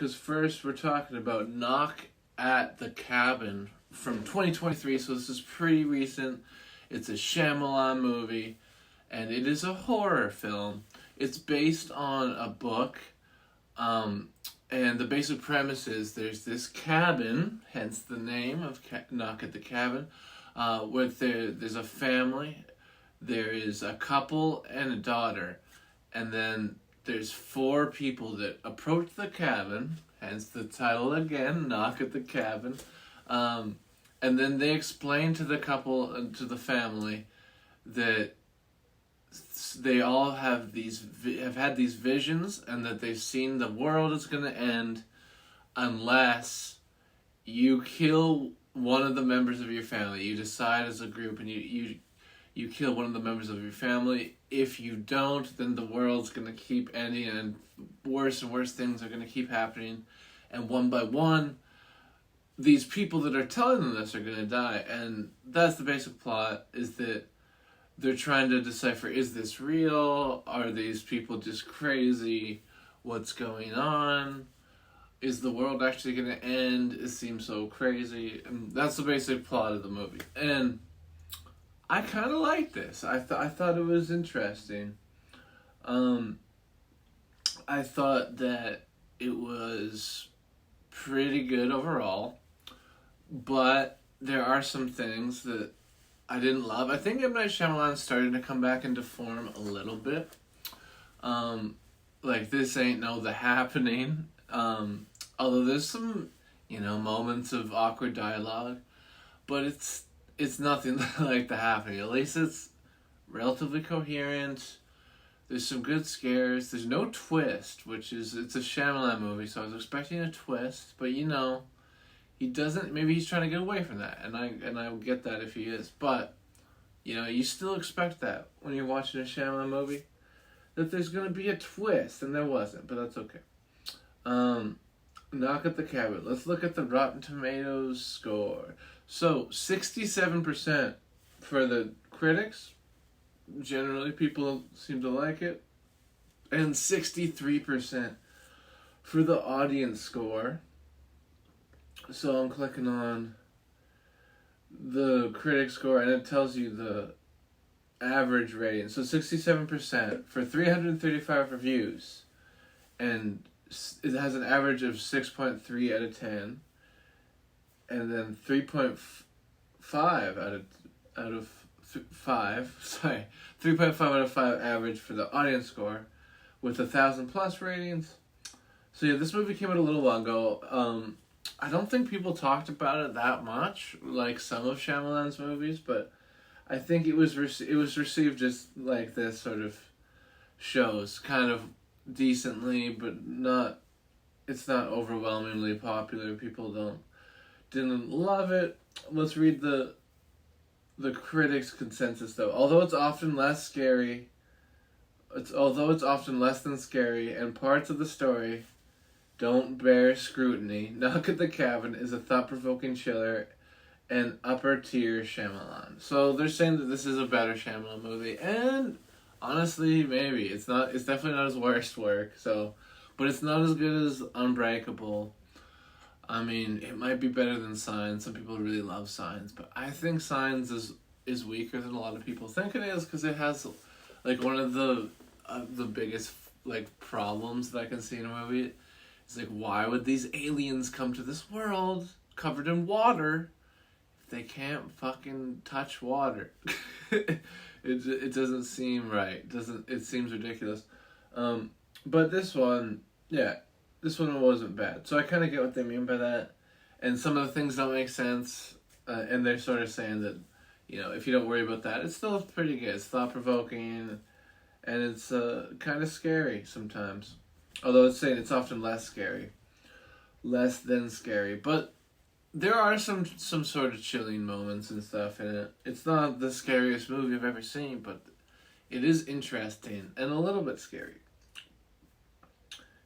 because first we're talking about Knock at the Cabin from 2023, so this is pretty recent. It's a Shyamalan movie, and it is a horror film. It's based on a book, and the basic premise is there's this cabin, hence the name of Knock at the Cabin, where there's a family, there is a couple and a daughter, and then there's 4 people that approach the cabin, hence the title again, Knock at the Cabin, and then they explain to the couple and to the family that they all have had these visions, and that they've seen the world is going to end unless you kill one of the members of your family. You decide as a group, and you kill one of the members of your family. If you don't, then the world's going to keep ending, and worse things are going to keep happening. And one by one, these people that are telling them this are going to die. And that's the basic plot, is that they're trying to decipher, is this real? Are these people just crazy? What's going on? Is the world actually going to end? It seems so crazy. And that's the basic plot of the movie. And I kind of liked this. I thought it was interesting. I thought that it was pretty good overall. But there are some things that I didn't love. I think M. Night Shyamalan's starting to come back into form a little bit. Like, this ain't no The Happening. Although there's some, moments of awkward dialogue. But it's nothing like The Happening. At least it's relatively coherent. There's some good scares. There's no twist, it's a Shyamalan movie, so I was expecting a twist. But, he doesn't. Maybe he's trying to get away from that, and I get that if he is. But you still expect that when you're watching a Shyamalan movie, that there's gonna be a twist, and there wasn't. But that's okay. Knock at the Cabin. Let's look at the Rotten Tomatoes score. So 67% for the critics. Generally, people seem to like it, and 63% for the audience score. So I'm clicking on the critic score, and it tells you the average rating. So 67% for 335 reviews, and it has an average of 6.3 out of 10, and then 3.5 out of 5. Sorry, 3.5 out of 5 average for the audience score, with 1,000+ ratings. So yeah, this movie came out a little while ago. I don't think people talked about it that much, like some of Shyamalan's movies, but I think it was received just like this sort of shows, kind of decently, but not. It's not overwhelmingly popular. People didn't love it. Let's read the critics' consensus though. Although it's often less than scary, and parts of the story don't bear scrutiny, Knock at the Cabin is a thought-provoking chiller and upper-tier Shyamalan. So they're saying that this is a better Shyamalan movie, and honestly, maybe. It's definitely not his worst work, but it's not as good as Unbreakable. I mean, it might be better than Signs. Some people really love Signs, but I think Signs is weaker than a lot of people think it is, because it has, like, one of the biggest, like, problems that I can see in a movie. It's like, why would these aliens come to this world covered in water if they can't fucking touch water? It doesn't seem right. It seems ridiculous. But this one wasn't bad. So I kind of get what they mean by that. And some of the things don't make sense. And they're sort of saying that, if you don't worry about that, it's still pretty good. It's thought-provoking, and it's kind of scary sometimes. Although it's saying it's often less than scary. But there are some sort of chilling moments and stuff in it. It's not the scariest movie I've ever seen, but it is interesting and a little bit scary.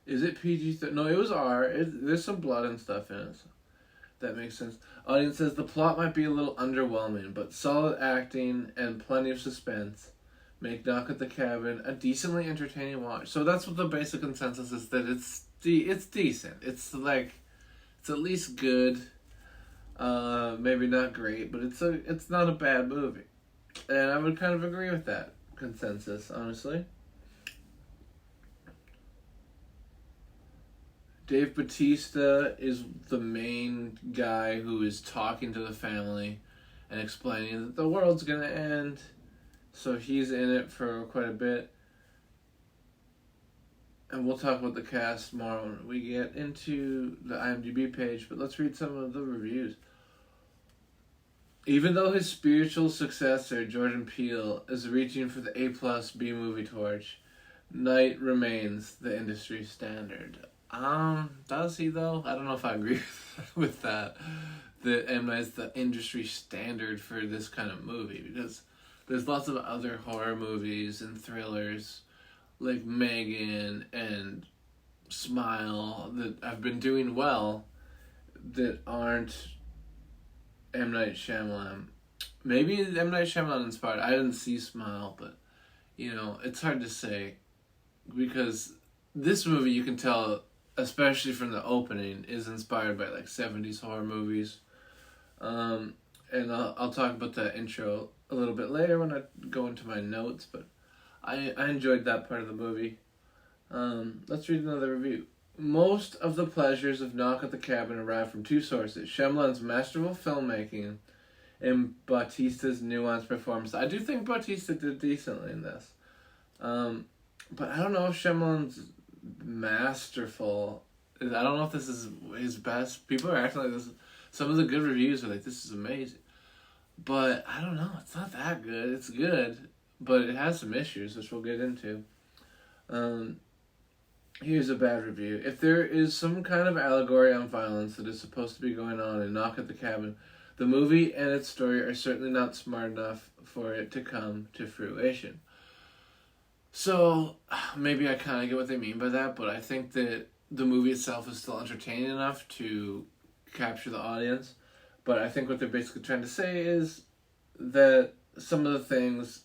Is it PG? No, it was R. There's some blood and stuff in it. So that makes sense. Audience says the plot might be a little underwhelming, but solid acting and plenty of suspense make Knock at the Cabin a decently entertaining watch. So that's what the basic consensus is, that it's it's decent. It's like it's at least good. Maybe not great, but it's not a bad movie, and I would kind of agree with that consensus, honestly. Dave Bautista is the main guy who is talking to the family and explaining that the world's gonna end. So he's in it for quite a bit. And we'll talk about the cast more when we get into the IMDb page, but let's read some of the reviews. Even though his spiritual successor, Jordan Peele, is reaching for the A+ B-movie torch, Night remains the industry standard. Does he though? I don't know if I agree with that. That M. Night's the industry standard for this kind of movie, because there's lots of other horror movies and thrillers like Megan and Smile that have been doing well that aren't M. Night Shyamalan. Maybe M. Night Shyamalan inspired. I didn't see Smile, but it's hard to say, because this movie, you can tell, especially from the opening, is inspired by like 70s horror movies. And I'll talk about that intro a little bit later when I go into my notes, but I enjoyed that part of the movie. Let's read another review. Most of the pleasures of Knock at the Cabin arrive from two sources: Shyamalan's masterful filmmaking and Bautista's nuanced performance. I do think Bautista did decently in this. But I don't know if Shyamalan's masterful. I don't know if this is his best. People are acting like this. Some of the good reviews are like, this is amazing. But I don't know. It's not that good. It's good, but it has some issues, which we'll get into. Here's a bad review. If there is some kind of allegory on violence that is supposed to be going on in Knock at the Cabin, the movie and its story are certainly not smart enough for it to come to fruition. So, maybe I kind of get what they mean by that, but I think that the movie itself is still entertaining enough to capture the audience. But I think what they're basically trying to say is that some of the things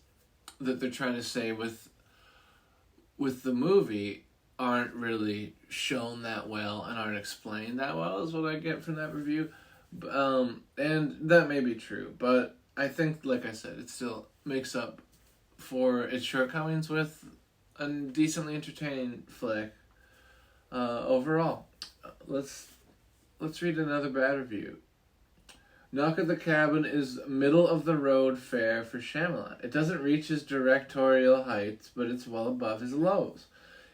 that they're trying to say with the movie aren't really shown that well and aren't explained that well, is what I get from that review. And that may be true, but I think, like I said, it still makes up for its shortcomings with a decently entertaining flick. Overall, let's read another bad review. Knock at the Cabin is middle-of-the-road fare for Shyamalan. It doesn't reach his directorial heights, but it's well above his lows.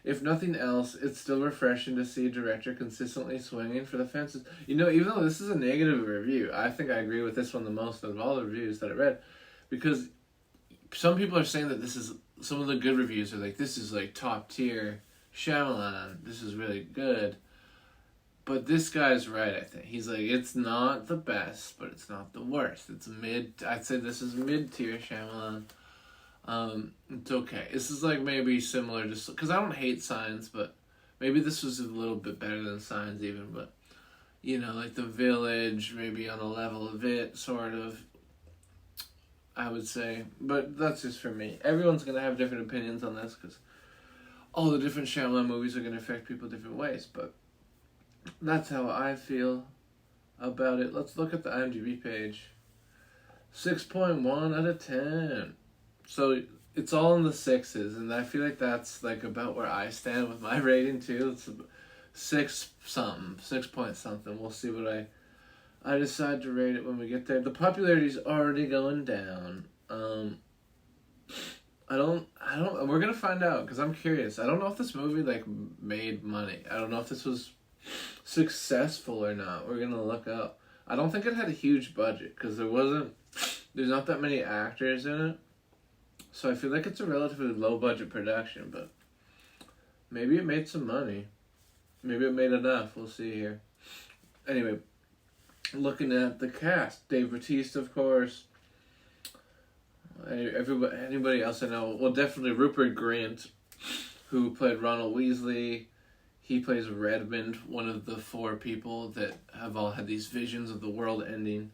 If nothing else, it's still refreshing to see a director consistently swinging for the fences. Even though this is a negative review, I think I agree with this one the most of all the reviews that I read, because some people are saying that this is, some of the good reviews are like, this is like top tier Shyamalan, this is really good. But this guy's right, I think. He's like, it's not the best, but it's not the worst. It's I'd say this is mid-tier Shyamalan. It's okay. This is like maybe similar to, because I don't hate Signs, but maybe this was a little bit better than Signs even, but, like The Village, maybe on a level of it, sort of, I would say. But that's just for me. Everyone's going to have different opinions on this, because all the different Shyamalan movies are going to affect people different ways, but that's how I feel about it. Let's look at the IMDb page. 6.1 out of 10. So it's all in the sixes, and I feel like that's like about where I stand with my rating too. It's 6 point something. We'll see what I decide to rate it when we get there. The popularity's already going down. We're gonna find out, because I'm curious. I don't know if this movie like made money. I don't know if this was successful or not. We're gonna look up. I don't think it had a huge budget, because there's not that many actors in it. So I feel like it's a relatively low budget production, but maybe it made some money. Maybe it made enough. We'll see here. Anyway, looking at the cast, Dave Bautista, of course. Anybody else I know? Well, definitely Rupert Grint, who played Ronald Weasley. He plays Redmond, one of the 4 people that have all had these visions of the world ending.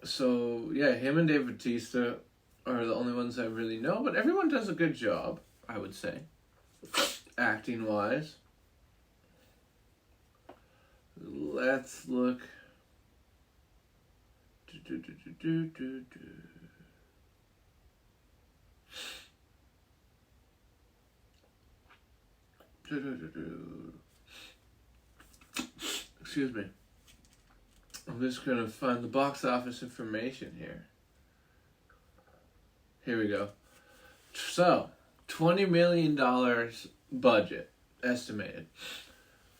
So, yeah, him and Dave Bautista are the only ones I really know, but everyone does a good job, I would say. acting wise. Let's look. Excuse me. I'm just going to find the box office information here. Here we go. So, $20 million budget estimated.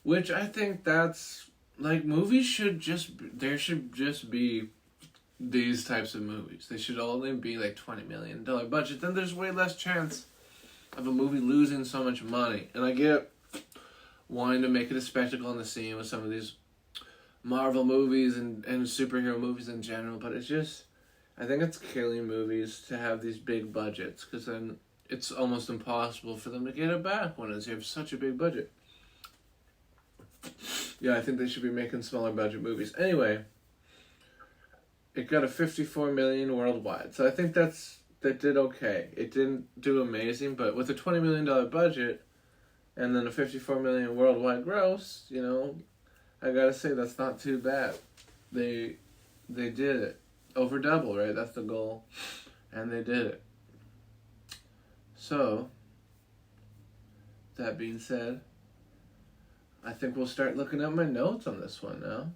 Which I think that's, like, movies should just, there should just be these types of movies. They should only be like $20 million budget. Then there's way less chance of a movie losing so much money. And I get wanting to make it a spectacle on the scene with some of these Marvel movies and superhero movies in general, but it's just, I think it's killing movies to have these big budgets, because then it's almost impossible for them to get it back when you have such a big budget. Yeah, I think they should be making smaller budget movies. Anyway, it got a $54 million worldwide, so I think that did okay. It didn't do amazing, but with a $20 million budget and then a $54 million worldwide gross, you know, I gotta say that's not too bad. They did it. Over double, right? That's the goal. And they did it. So, that being said, I think we'll start looking at my notes on this one now.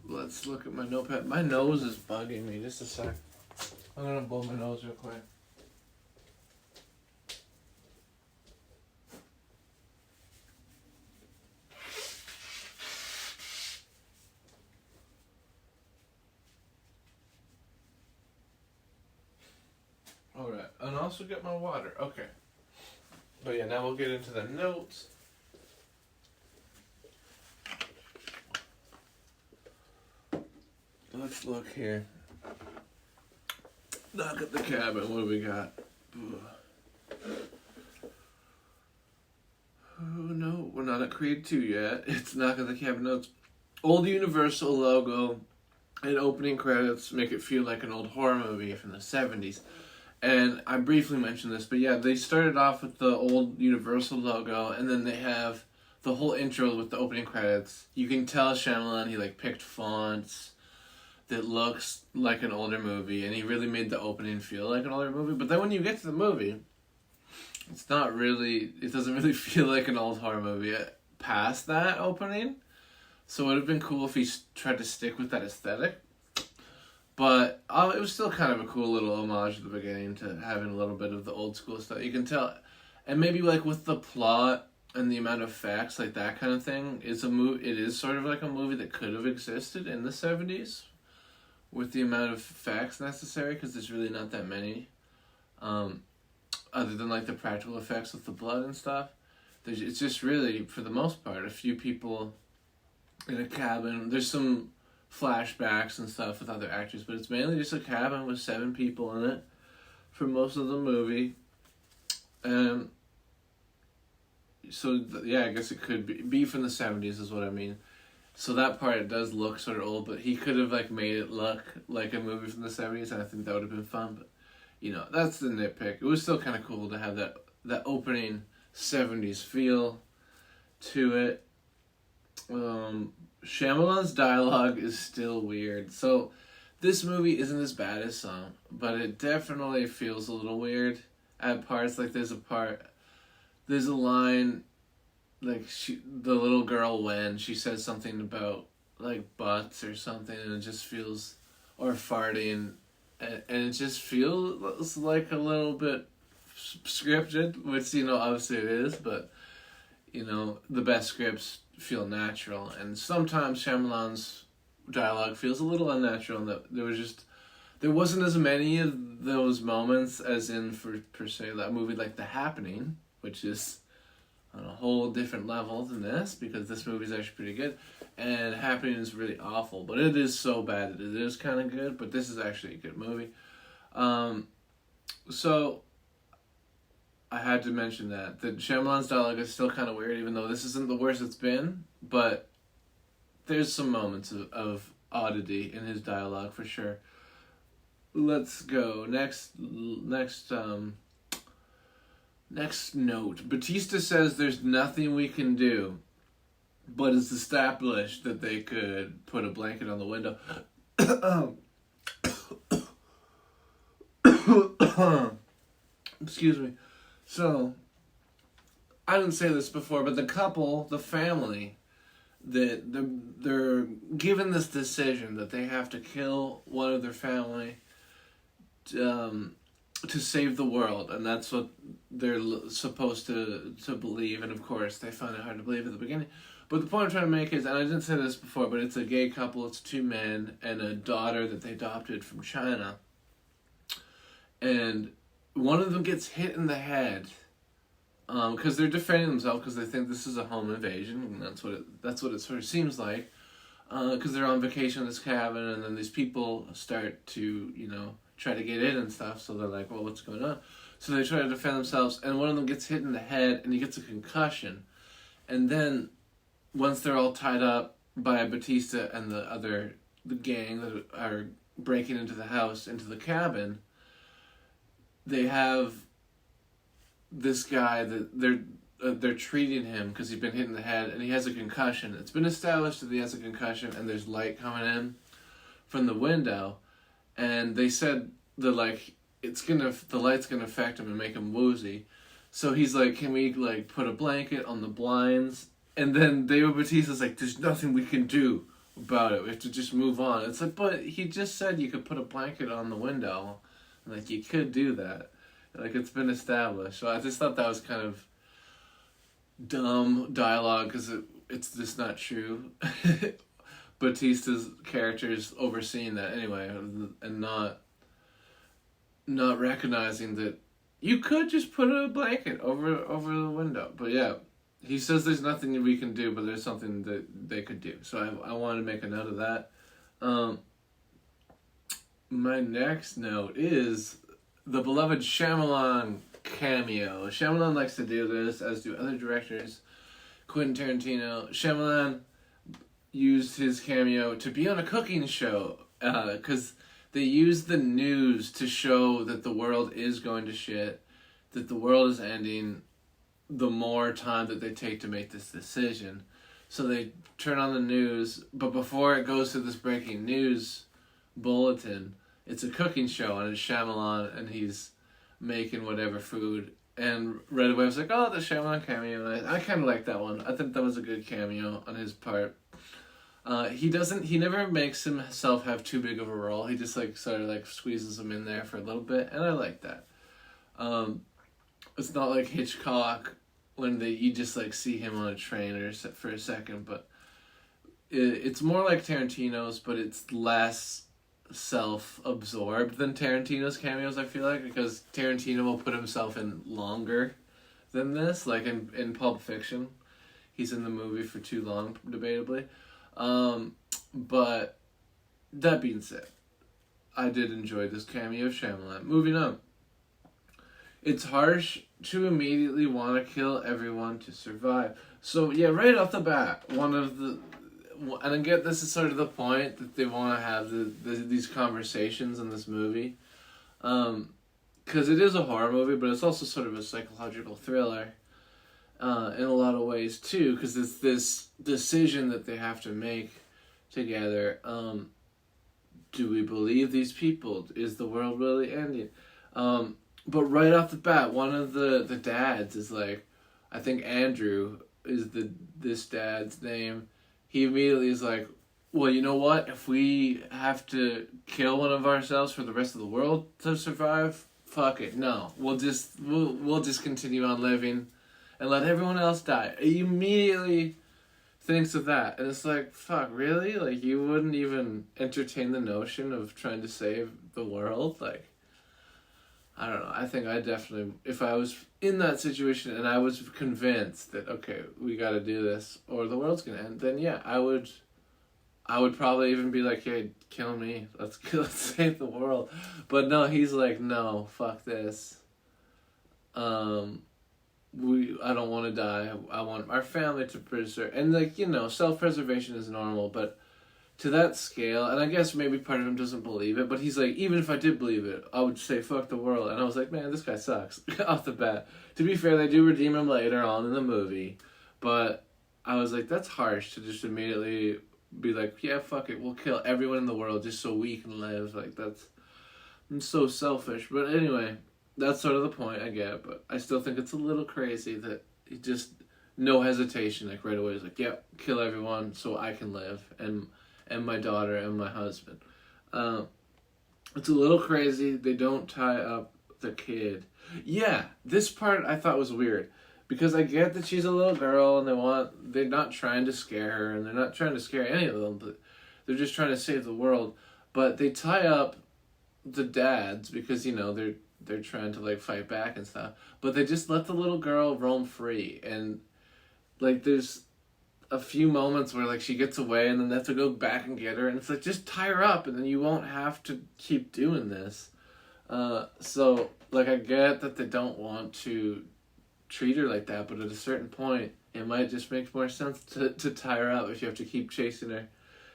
Let's look at my notepad. My nose is bugging me. Just a sec. I'm gonna blow my nose real quick. Alright, and also get my water. Okay. But yeah, now we'll get into the notes. Let's look here. Knock at the cabin. What do we got? Oh no, we're not at Creed 2 yet. It's Knock at the Cabin notes. Old Universal logo and opening credits make it feel like an old horror movie from the 70s. And I briefly mentioned this, but yeah, they started off with the old Universal logo, and then they have the whole intro with the opening credits. You can tell Shyamalan, he like picked fonts that looks like an older movie, and he really made the opening feel like an older movie. But then when you get to the movie, it doesn't really feel like an old horror movie past that opening. So it would have been cool if he tried to stick with that aesthetic. But it was still kind of a cool little homage at the beginning to having a little bit of the old school stuff. You can tell, and maybe like with the plot and the amount of facts, like that kind of thing, it is sort of like a movie that could have existed in the 70s with the amount of facts necessary, because there's really not that many, other than like the practical effects with the blood and stuff. It's just really, for the most part, a few people in a cabin. There's some flashbacks and stuff with other actors, but it's mainly just a cabin with 7 people in it for most of the movie. And so, yeah, I guess it could be from the 70s is what I mean. So that part, it does look sort of old, but he could have like made it look like a movie from the 70s, and I think that would have been fun. But, you know, that's the nitpick. It was still kind of cool to have that opening 70s feel to it. Shyamalan's dialogue is still weird. So this movie isn't as bad as some, but it definitely feels a little weird at parts. Like there's a line, like the little girl, when she says something about like butts or something, and it just feels, or farting, and it just feels like a little bit scripted, which, you know, obviously it is, but, you know, the best scripts feel natural, and sometimes Shyamalan's dialogue feels a little unnatural, and that there wasn't as many of those moments as in, per se, that movie like The Happening, which is on a whole different level than this, because this movie's actually pretty good, and Happening is really awful, but it is so bad that it is kind of good, but this is actually a good movie. So I had to mention that Shyamalan's dialogue is still kind of weird, even though this isn't the worst it's been, but there's some moments of oddity in his dialogue for sure. Let's go. Next Next note. Batista says there's nothing we can do, but it's established that they could put a blanket on the window. Excuse me. So, I didn't say this before, but the couple, the family, that they're given this decision that they have to kill one of their family to save the world, and that's what they're supposed to believe. And of course, they find it hard to believe at the beginning. But the point I'm trying to make is, and I didn't say this before, but it's a gay couple. It's two men and a daughter that they adopted from China, and one of them gets hit in the head. Because they're defending themselves because they think this is a home invasion, and that's what it sort of seems like. Because they're on vacation in this cabin, and then these people start to, try to get in and stuff. So they're like, well, what's going on? So they try to defend themselves, and one of them gets hit in the head, and he gets a concussion. And then, once they're all tied up by Batista and the gang that are breaking into the house, into the cabin, they have this guy that they're treating him because he's been hit in the head and he has a concussion. It's been established that he has a concussion, and there's light coming in from the window, and they said that the light's gonna affect him and make him woozy. So he's like, can we put a blanket on the blinds? And then David Bautista's like, there's nothing we can do about it. We have to just move on. It's like, but he just said you could put a blanket on the window. You could do that. It's been established. So I just thought that was kind of dumb dialogue because it's just not true. Batista's character is overseeing that anyway, and not recognizing that you could just put a blanket over the window. But yeah, he says there's nothing we can do, but there's something that they could do. So I wanted to make a note of that. My next note is the beloved Shyamalan cameo. Shyamalan likes to do this, as do other directors. Quentin Tarantino. Shyamalan used his cameo to be on a cooking show, because they used the news to show that the world is going to shit, that the world is ending the more time that they take to make this decision. So they turn on the news, but before it goes to this breaking news bulletin, it's a cooking show, and it's Shyamalan, and he's making whatever food. And right away I was like, oh, the Shyamalan cameo. And I kind of like that one. I think that was a good cameo on his part. He never makes himself have too big of a role. He just sort of squeezes him in there for a little bit, and I like that. It's not like Hitchcock when you just see him on a train for a second, but it's more like Tarantino's, but it's less self-absorbed than Tarantino's cameos, I feel like, because Tarantino will put himself in longer than this, in Pulp Fiction. He's in the movie for too long, debatably. But that being said, I did enjoy this cameo of Shyamalan. Moving on. It's harsh to immediately want to kill everyone to survive. So yeah, right off the bat, and I get this is sort of the point that they want to have these conversations in this movie. Because it is a horror movie, but it's also sort of a psychological thriller in a lot of ways too, because it's this decision that they have to make together. Do we believe these people? Is the world really ending? But right off the bat, one of the dads is I think Andrew is this dad's name. He immediately is like, well, you know what? If we have to kill one of ourselves for the rest of the world to survive, fuck it. No, we'll just continue on living and let everyone else die. He immediately thinks of that, and it's fuck, really? You wouldn't even entertain the notion of trying to save the world? I don't know. I think I definitely, if I was in that situation and I was convinced that, okay, we got to do this or the world's going to end, then yeah, I would probably even be like, hey, kill me. Let's save the world. But no, he's like, no, fuck this. I don't want to die. I want our family to preserve. And self-preservation is normal, but to that scale, and I guess maybe part of him doesn't believe it, but he's like, even if I did believe it, I would say fuck the world. And I was like, man, this guy sucks off the bat. To be fair, they do redeem him later on in the movie, but I was like, that's harsh to just immediately be like, yeah, fuck it, we'll kill everyone in the world just so we can live. Like, I'm so selfish. But anyway, that's sort of the point I get, but I still think it's a little crazy that he just, no hesitation, like right away, he's like, yeah, kill everyone so I can live, and my daughter and my husband. It's a little crazy. They don't tie up the kid. Yeah, this part I thought was weird. Because I get that she's a little girl and they're not trying to scare her and they're not trying to scare any of them, but they're just trying to save the world. But they tie up the dads because, they're trying to like fight back and stuff. But they just let the little girl roam free. And like there's a few moments where like she gets away and then they have to go back and get her, and it's like, just tie her up and then you won't have to keep doing this. So like I get that they don't want to treat her like that, but at a certain point it might just make more sense to tie her up if you have to keep chasing her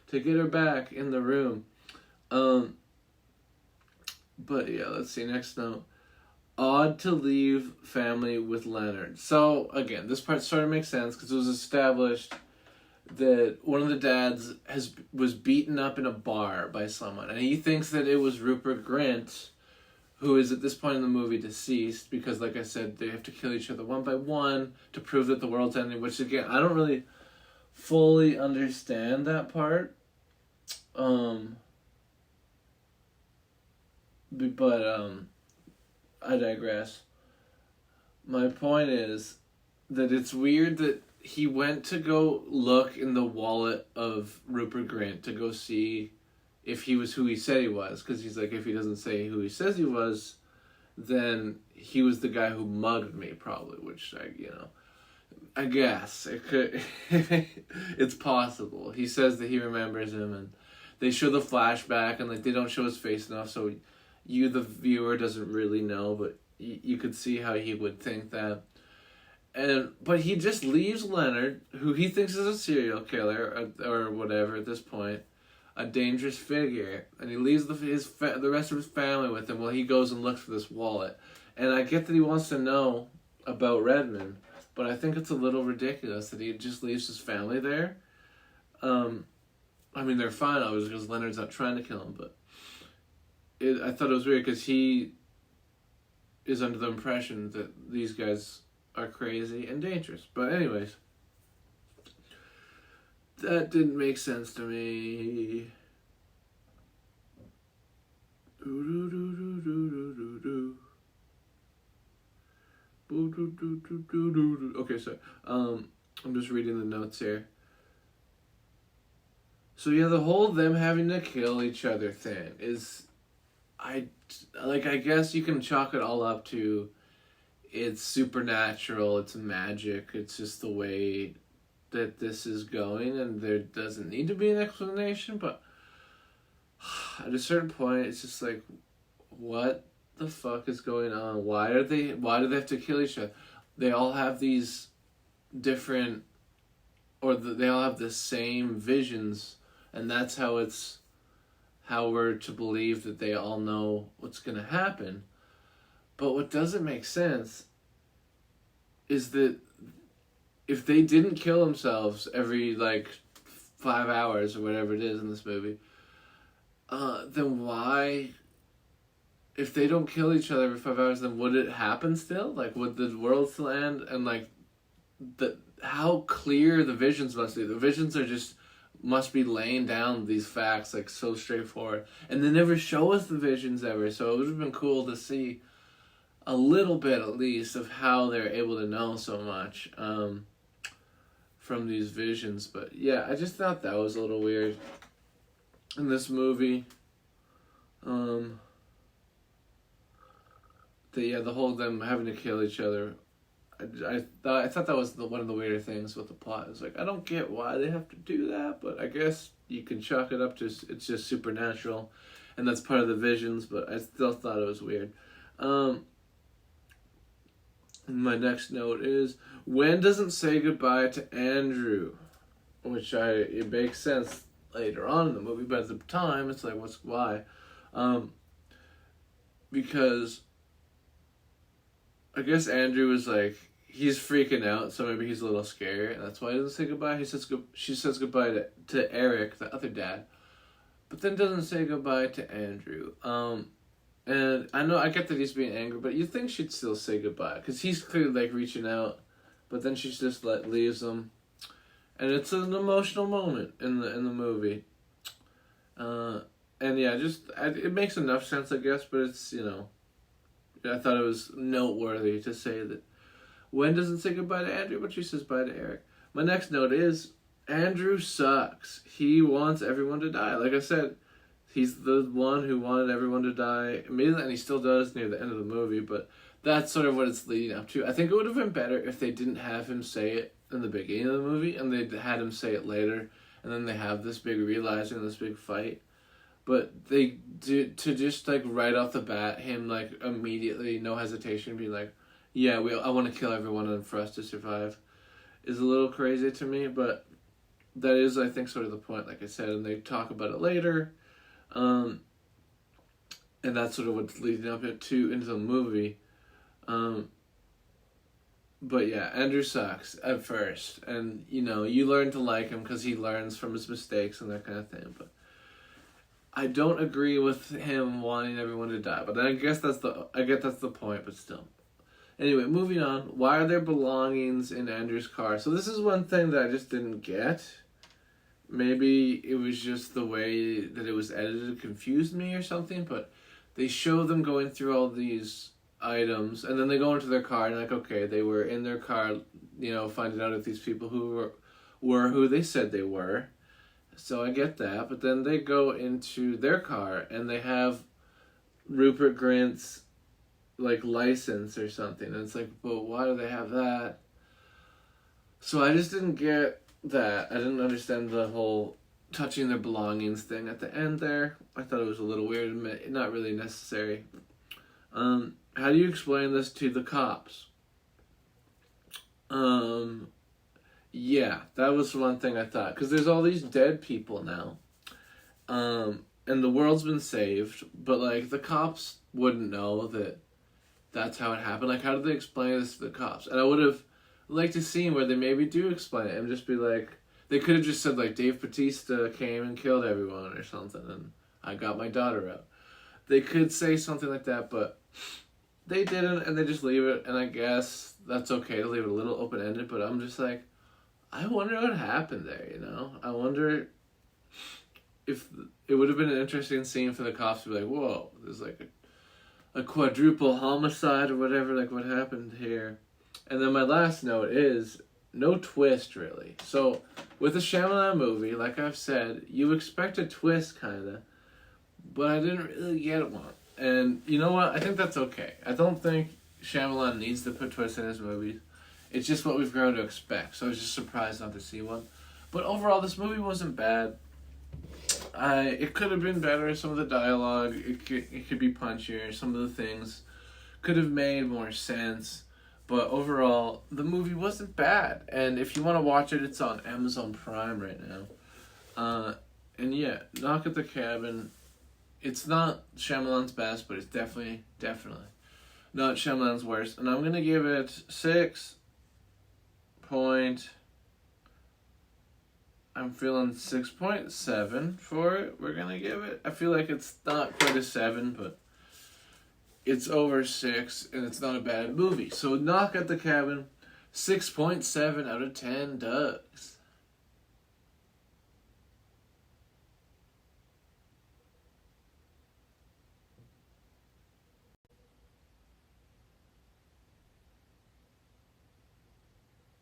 to get her back in the room. But yeah, let's see, next note. Odd to leave family with Leonard. So again, this part sort of makes sense because it was established that one of the dads was beaten up in a bar by someone, and he thinks that it was Rupert Grint, who is at this point in the movie deceased, because like I said, they have to kill each other one by one to prove that the world's ending, which again, I don't really fully understand that part. But I digress. My point is that it's weird that he went to go look in the wallet of Rupert Grint to go see if he was who he said he was, because he's like, if he doesn't say who he says he was, then he was the guy who mugged me, probably, which I guess it could. It's possible. He says that he remembers him, and they show the flashback, and like they don't show his face enough, so you, the viewer, doesn't really know, but you could see how he would think that. But he just leaves Leonard, who he thinks is a serial killer or whatever at this point, a dangerous figure, and he leaves the rest of his family with him while he goes and looks for this wallet. And I get that he wants to know about Redmond, but I think it's a little ridiculous that he just leaves his family there. I mean, they're fine, obviously, because Leonard's not trying to kill him, but I thought it was weird because he is under the impression that these guys are crazy and dangerous. But anyways, that didn't make sense to me. Okay, so I'm just reading the notes here. So yeah, the whole them having to kill each other thing is, I guess you can chalk it all up to, it's supernatural, it's magic, it's just the way that this is going, and there doesn't need to be an explanation, but at a certain point, it's just like, what the fuck is going on? Why do they have to kill each other? They all have these different, they all have the same visions, and that's how we're to believe that they all know what's going to happen. But what doesn't make sense is that if they didn't kill themselves every 5 hours or whatever it is in this movie, then why, if they don't kill each other every 5 hours, then would it happen still? Like, would the world still end? And how clear the visions must be. The visions are just must be laying down these facts so straightforward, and they never show us the visions ever, so it would have been cool to see a little bit at least of how they're able to know so much from these visions. But yeah, I just thought that was a little weird in this movie. The whole them having to kill each other, I thought that was one of the weirder things with the plot. It's I don't get why they have to do that, but I guess you can chalk it up to it's just supernatural, and that's part of the visions, but I still thought it was weird. My next note is, Wen doesn't say goodbye to Andrew, which it makes sense. later on in the movie, but at the time, it's like, why? Because I guess Andrew was like, he's freaking out, so maybe he's a little scared, and that's why he doesn't say goodbye. She says goodbye to Eric, the other dad, but then doesn't say goodbye to Andrew. And I get that he's being angry, but you think she'd still say goodbye, because he's clearly like reaching out, but then she just leaves him, and it's an emotional moment in the movie. And yeah, it makes enough sense, I guess, but it's, I thought it was noteworthy to say that Wen doesn't say goodbye to Andrew, but she says bye to Eric. My next note is, Andrew sucks. He wants everyone to die. Like I said, he's the one who wanted everyone to die immediately, and he still does near the end of the movie, but that's sort of what it's leading up to. I think it would have been better if they didn't have him say it in the beginning of the movie, and they had him say it later, and then they have this big realizing, this big fight. But they do, to just like right off the bat, him like immediately, no hesitation, be like, yeah, I want to kill everyone and for us to survive, is a little crazy to me, but that is, I think, sort of the point, like I said, and they talk about it later, and that's sort of what's leading up into the movie, but yeah, Andrew sucks at first, and, you learn to like him because he learns from his mistakes and that kind of thing, but I don't agree with him wanting everyone to die, but I get that's the point, but still. Anyway, moving on. Why are there belongings in Andrew's car? So this is one thing that I just didn't get. Maybe it was just the way that it was edited confused me or something, but they show them going through all these items, and then they go into their car, and like, okay, they were in their car, finding out if these people who were who they said they were. So I get that, but then they go into their car, and they have Rupert Grint's license or something, and it's like, well, why do they have that? So I just didn't get that. I didn't understand the whole touching their belongings thing at the end there. I thought it was a little weird and not really necessary. How do you explain this to the cops? Yeah, that was one thing I thought, because there's all these dead people now, and the world's been saved, but the cops wouldn't know that that's how it happened. How did they explain this to the cops? And I would have liked a scene where they maybe do explain it and just be like, they could have just said Dave Bautista came and killed everyone or something, and I got my daughter out. They could say something like that, but they didn't, and they just leave it, and I guess that's okay to leave it a little open-ended, but I'm just like, I wonder what happened there, I wonder if it would have been an interesting scene for the cops to be like, whoa, there's a quadruple homicide or whatever, what happened here? And then my last note is, no twist, really. So, with a Shyamalan movie, like I've said, you expect a twist, kinda, but I didn't really get one. And you know what? I think that's okay. I don't think Shyamalan needs to put twists in his movies. It's just what we've grown to expect, so I was just surprised not to see one. But overall, this movie wasn't bad. It could have been better. Some of the dialogue, it could be punchier. Some of the things could have made more sense. But overall, the movie wasn't bad. And if you want to watch it, it's on Amazon Prime right now. And yeah, Knock at the Cabin. It's not Shyamalan's best, but it's definitely not Shyamalan's worst. And I'm going to give it 6.7 for it. We're going to give it. I feel like it's not quite a 7, but it's over 6, and it's not a bad movie. So Knock at the Cabin, 6.7 out of 10 ducks.